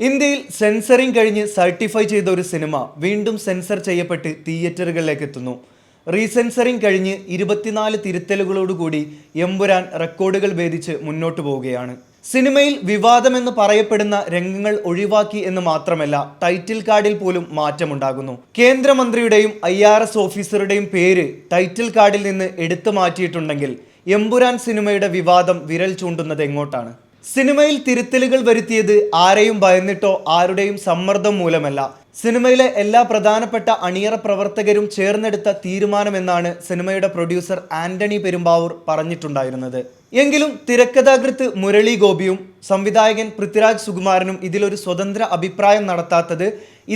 ഇന്ത്യയിൽ സെൻസറിംഗ് കഴിഞ്ഞ് സർട്ടിഫൈ ചെയ്ത ഒരു സിനിമ വീണ്ടും സെൻസർ ചെയ്യപ്പെട്ട് തിയേറ്ററുകളിലേക്ക് എത്തുന്നു. റീസെൻസറിംഗ് കഴിഞ്ഞ് 24 തിരുത്തലുകളോടുകൂടി എമ്പുരാൻ റെക്കോർഡുകൾ ഭേദിച്ച് മുന്നോട്ട് പോവുകയാണ്. സിനിമയിൽ വിവാദമെന്ന് പറയപ്പെടുന്ന രംഗങ്ങൾ ഒഴിവാക്കി എന്ന് മാത്രമല്ല, ടൈറ്റിൽ കാർഡിൽ പോലും മാറ്റമുണ്ടാകുന്നു. കേന്ദ്രമന്ത്രിയുടെയും IRS ഓഫീസറുടെയും പേര് ടൈറ്റിൽ കാർഡിൽ നിന്ന് എടുത്തു മാറ്റിയിട്ടുണ്ടെങ്കിൽ എമ്പുരാൻ സിനിമയുടെ വിവാദം വിരൽ ചൂണ്ടുന്നത് എങ്ങോട്ടാണ്? സിനിമയിൽ തിരുത്തലുകൾ വരുത്തിയത് ആരെയും ഭയന്നിട്ടോ ആരുടെയും സമ്മർദ്ദം മൂലമല്ല, സിനിമയിലെ എല്ലാ പ്രധാനപ്പെട്ട അണിയറ പ്രവർത്തകരും ചേർന്നെടുത്ത തീരുമാനമെന്നാണ് സിനിമയുടെ പ്രൊഡ്യൂസർ ആന്റണി പെരുമ്പാവൂർ പറഞ്ഞിട്ടുണ്ടായിരുന്നത്. എങ്കിലും തിരക്കഥാകൃത്ത് മുരളി ഗോപിയും സംവിധായകൻ പൃഥ്വിരാജ് സുകുമാരനും ഇതിലൊരു സ്വതന്ത്ര അഭിപ്രായം നടത്താത്തത്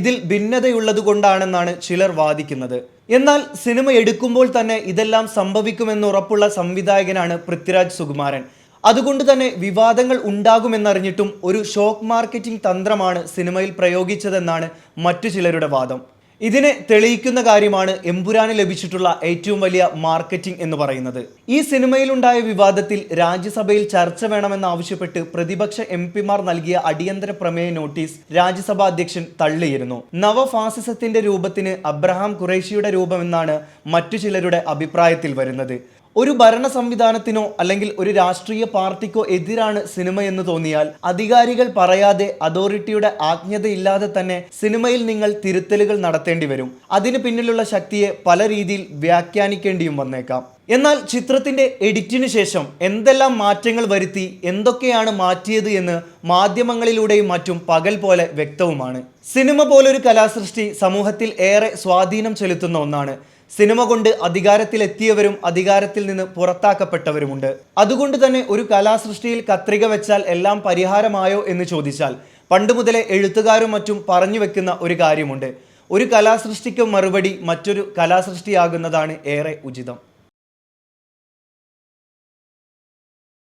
ഇതിൽ ഭിന്നതയുള്ളതുകൊണ്ടാണെന്നാണ് ചിലർ വാദിക്കുന്നത്. എന്നാൽ സിനിമ എടുക്കുമ്പോൾ തന്നെ ഇതെല്ലാം സംഭവിക്കുമെന്ന് ഉറപ്പുള്ള സംവിധായകനാണ് പൃഥ്വിരാജ് സുകുമാരൻ. അതുകൊണ്ട് തന്നെ വിവാദങ്ങൾ ഉണ്ടാകുമെന്നറിഞ്ഞിട്ടും ഒരു ഷോക്ക് മാർക്കറ്റിംഗ് തന്ത്രമാണ് സിനിമയിൽ പ്രയോഗിച്ചതെന്നാണ് മറ്റു ചിലരുടെ വാദം. ഇതിനെ തെളിയിക്കുന്ന കാര്യമാണ് എമ്പുരാന് ലഭിച്ചിട്ടുള്ള ഏറ്റവും വലിയ മാർക്കറ്റിംഗ് എന്ന് പറയുന്നത്. ഈ സിനിമയിലുണ്ടായ വിവാദത്തിൽ രാജ്യസഭയിൽ ചർച്ച വേണമെന്നാവശ്യപ്പെട്ട് പ്രതിപക്ഷ MP-മാർ നൽകിയ അടിയന്തര പ്രമേയ നോട്ടീസ് രാജ്യസഭാ അധ്യക്ഷൻ തള്ളിയിരുന്നു. നവഫാസിസത്തിന്റെ രൂപത്തിന് അബ്രഹാം ഖുറൈഷിയുടെ രൂപമെന്നാണ് മറ്റു ചിലരുടെ അഭിപ്രായത്തിൽ വരുന്നത്. ഒരു ഭരണ സംവിധാനത്തിനോ അല്ലെങ്കിൽ ഒരു രാഷ്ട്രീയ പാർട്ടിക്കോ എതിരാണ് സിനിമ എന്ന് തോന്നിയാൽ അധികാരികൾ പറയാതെ, അതോറിറ്റിയുടെ ആജ്ഞതയില്ലാതെ തന്നെ സിനിമയിൽ നിങ്ങൾ തിരുത്തലുകൾ നടത്തേണ്ടി വരും. അതിന് പിന്നിലുള്ള ശക്തിയെ പല രീതിയിൽ വ്യാഖ്യാനിക്കേണ്ടിയും വന്നേക്കാം. എന്നാൽ ചിത്രത്തിന്റെ എഡിറ്റിന് ശേഷം എന്തെല്ലാം മാറ്റങ്ങൾ വരുത്തി, എന്തൊക്കെയാണ് മാറ്റിയത് എന്ന് മാധ്യമങ്ങളിലൂടെയും മറ്റും പകൽ പോലെ വ്യക്തവുമാണ്. സിനിമ പോലൊരു കലാസൃഷ്ടി സമൂഹത്തിൽ ഏറെ സ്വാധീനം ചെലുത്തുന്ന ഒന്നാണ്. സിനിമ കൊണ്ട് അധികാരത്തിലെത്തിയവരും അധികാരത്തിൽ നിന്ന് പുറത്താക്കപ്പെട്ടവരുമുണ്ട്. അതുകൊണ്ട് തന്നെ ഒരു കലാസൃഷ്ടിയിൽ കത്രിക വെച്ചാൽ എല്ലാം പരിഹാരമായോ എന്ന് ചോദിച്ചാൽ പണ്ട് മുതലേ എഴുത്തുകാരും മറ്റും പറഞ്ഞു വെക്കുന്ന ഒരു കാര്യമുണ്ട്: ഒരു കലാസൃഷ്ടിക്ക് മറുപടി മറ്റൊരു കലാസൃഷ്ടിയാകുന്നതാണ് ഏറെ ഉചിതം.